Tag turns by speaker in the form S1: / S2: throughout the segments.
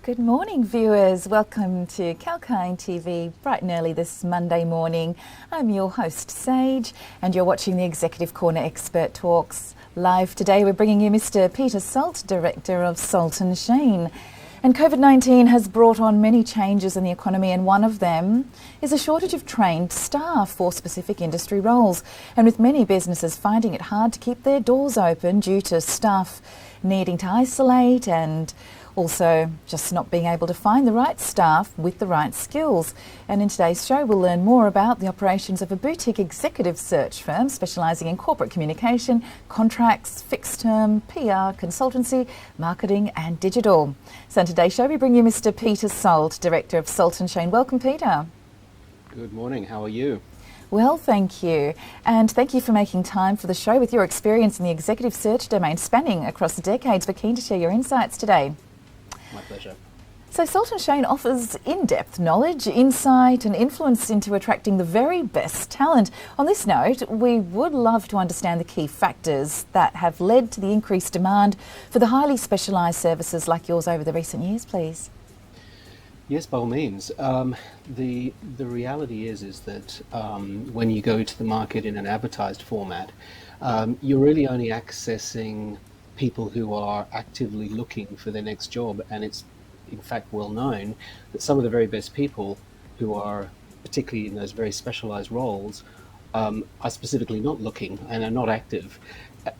S1: Good morning, viewers. Welcome to Kalkine TV, bright and early this Monday morning. I'm your host, Sage, and you're watching the Executive Corner Expert Talks. Live today, we're bringing you Mr. Peter Salt, Director of Salt Shein. And COVID-19 has brought on many changes in the economy, and one of them is a shortage of trained staff for specific industry roles. And with many businesses finding it hard to keep their doors open due to staff needing to isolate and also just not being able to find the right staff with the right skills. And in today's show, we'll learn more about the operations of a boutique executive search firm specialising in corporate communication, contracts, fixed term, PR, consultancy, marketing and digital. So in today's show, we bring you Mr. Peter Salt, Director of Salt Shein. Welcome, Peter.
S2: Good morning. How are you?
S1: Well, thank you. And thank you for making time for the show. With your experience in the executive search domain spanning across the decades, we're keen to share your insights today.
S2: My pleasure.
S1: So Salt Shein offers in-depth knowledge, insight and influence into attracting the very best talent. On this note, we would love to understand the key factors that have led to the increased demand for the highly specialised services like yours over the recent years, please.
S2: Yes, by all means. The reality is that when you go to the market in an advertised format, you're really only accessing people who are actively looking for their next job, and it's in fact well known that some of the very best people who are particularly in those very specialized roles are specifically not looking and are not active.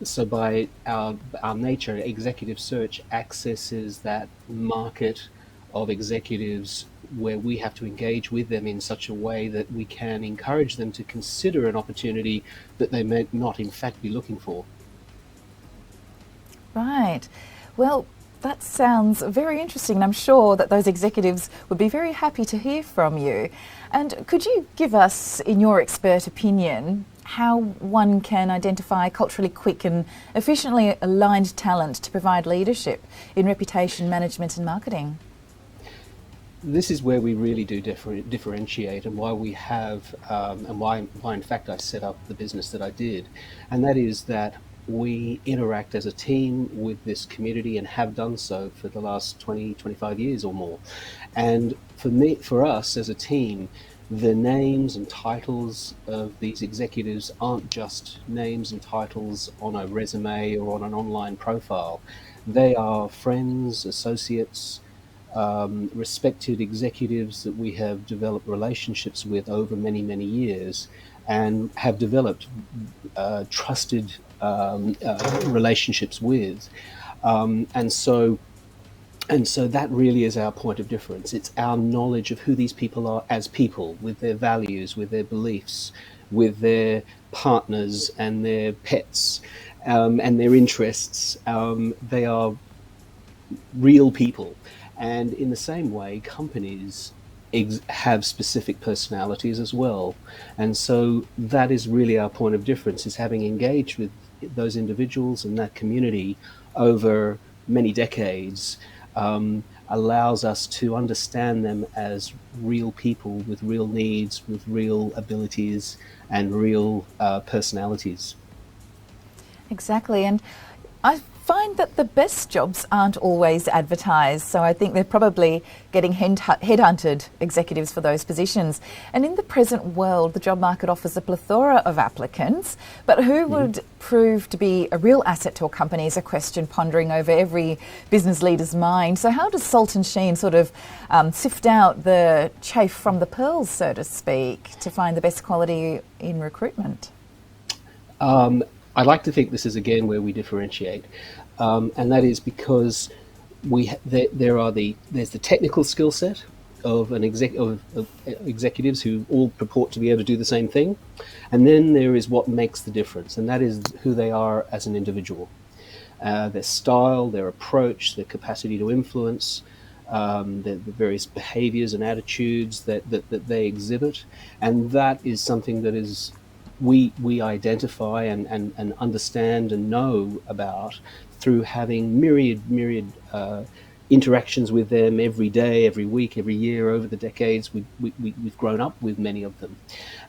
S2: So by our nature, executive search accesses that market of executives where we have to engage with them in such a way that we can encourage them to consider an opportunity that they may not in fact be looking for.
S1: Right. Well, that sounds very interesting, and I'm sure that those executives would be very happy to hear from you. And could you give us, in your expert opinion, how one can identify culturally quick and efficiently aligned talent to provide leadership in reputation management and marketing?
S2: This is where we really do differentiate, and why we have, and why in fact I set up the business that I did, and that is that we interact as a team with this community and have done so for the last 20, 25 years or more. And for us as a team, the names and titles of these executives aren't just names and titles on a resume or on an online profile. They are friends, associates, respected executives that we have developed relationships with over many, many years, and have developed trusted relationships with, and so that really is our point of difference. It's our knowledge of who these people are as people, with their values, with their beliefs, with their partners and their pets, and their interests. They are real people, and in the same way, companies have specific personalities as well. And so that is really our point of difference, is having engaged with those individuals and that community over many decades, allows us to understand them as real people with real needs, with real abilities and real personalities.
S1: Exactly. And I find that the best jobs aren't always advertised, so I think they're probably getting headhunted executives for those positions. And in the present world, the job market offers a plethora of applicants, but who would prove to be a real asset to a company is a question pondering over every business leader's mind. So how does Salt Shein sort of sift out the chaff from the pearls, so to speak, to find the best quality in recruitment?
S2: I like to think this is again where we differentiate, and that is because there's the technical skill set of executives who all purport to be able to do the same thing, and then there is what makes the difference, and that is who they are as an individual, their style, their approach, their capacity to influence, the various behaviours and attitudes that they exhibit, and that is something that is we identify and understand and know about through having myriad interactions with them every day, every week, every year over the decades. We've grown up with many of them,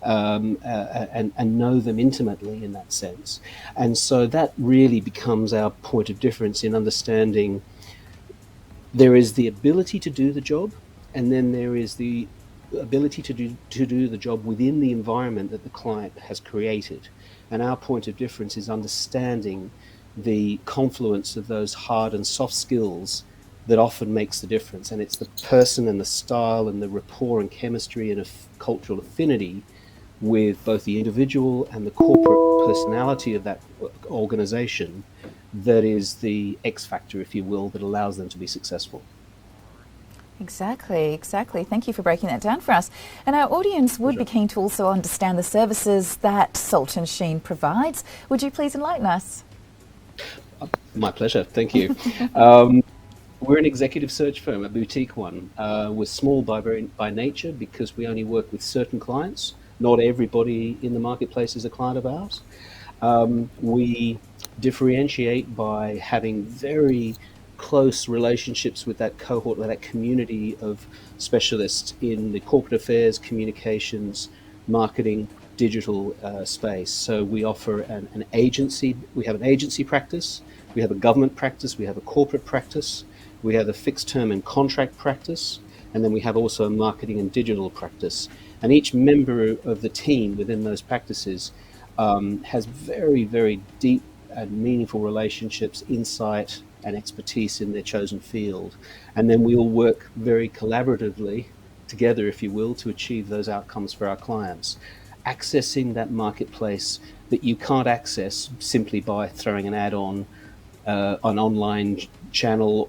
S2: and know them intimately in that sense. And so that really becomes our point of difference in understanding There is the ability to do the job, and then there is the ability to do the job within the environment that the client has created. And our point of difference is understanding the confluence of those hard and soft skills that often makes the difference. And it's the person and the style and the rapport and chemistry and cultural affinity with both the individual and the corporate personality of that organization that is the X factor, if you will, that allows them to be successful.
S1: Exactly, exactly. Thank you for breaking that down for us. And our audience would be keen to also understand the services that Salt Shein provides. Would you please enlighten us?
S2: My pleasure. Thank you. We're an executive search firm, a boutique one. We're small by nature because we only work with certain clients. Not everybody in the marketplace is a client of ours. We differentiate by having very close relationships with that cohort, with that community of specialists in the corporate affairs, communications, marketing, digital space. So we offer an agency. We have an agency practice. We have a government practice. We have a corporate practice. We have a fixed term and contract practice. And then we have also a marketing and digital practice. And each member of the team within those practices has very, very deep and meaningful relationships, insight, and expertise in their chosen field. And then we all work very collaboratively together, if you will, to achieve those outcomes for our clients, accessing that marketplace that you can't access simply by throwing an ad on an online channel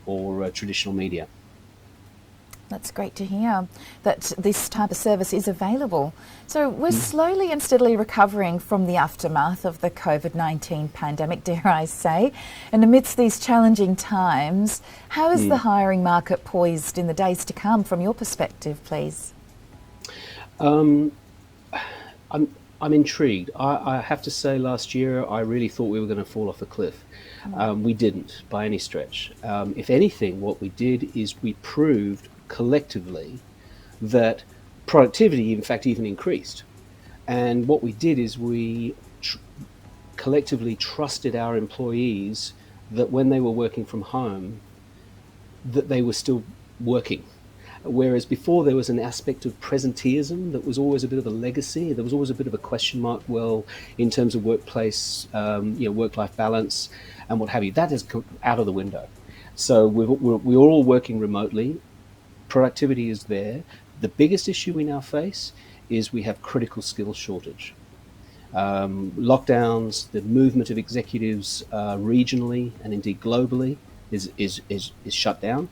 S2: or traditional media.
S1: That's great to hear that this type of service is available. So we're slowly and steadily recovering from the aftermath of the COVID-19 pandemic, dare I say. And amidst these challenging times, how is the hiring market poised in the days to come from your perspective, please?
S2: I'm intrigued. I have to say, last year I really thought we were going to fall off a cliff. We didn't by any stretch. If anything, what we did is we proved collectively that productivity, in fact, even increased. And what we did is we collectively trusted our employees that when they were working from home, that they were still working. Whereas before there was an aspect of presenteeism that was always a bit of a legacy. There was always a bit of a question mark, well, in terms of workplace, work-life balance and what have you. That is out of the window. So we're all working remotely. Productivity is there. The biggest issue we now face is we have critical skills shortage. Lockdowns, the movement of executives regionally and indeed globally is shut down.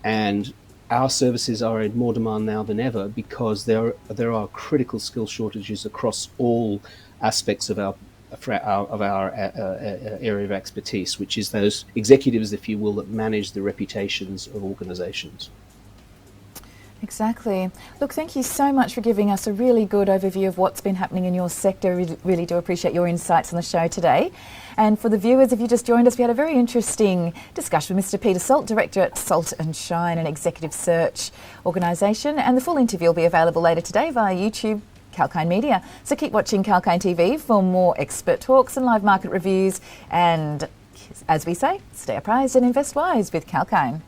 S2: And our services are in more demand now than ever because there are critical skill shortages across all aspects of our area of expertise, which is those executives, if you will, that manage the reputations of organizations.
S1: Exactly. Look, thank you so much for giving us a really good overview of what's been happening in your sector. We really do appreciate your insights on the show today. And for the viewers, if you just joined us, we had a very interesting discussion with Mr. Peter Salt, Director at Salt Shein, an executive search organisation. And the full interview will be available later today via YouTube, Kalkine Media. So keep watching Kalkine TV for more expert talks and live market reviews. And as we say, stay apprised and invest wise with Kalkine.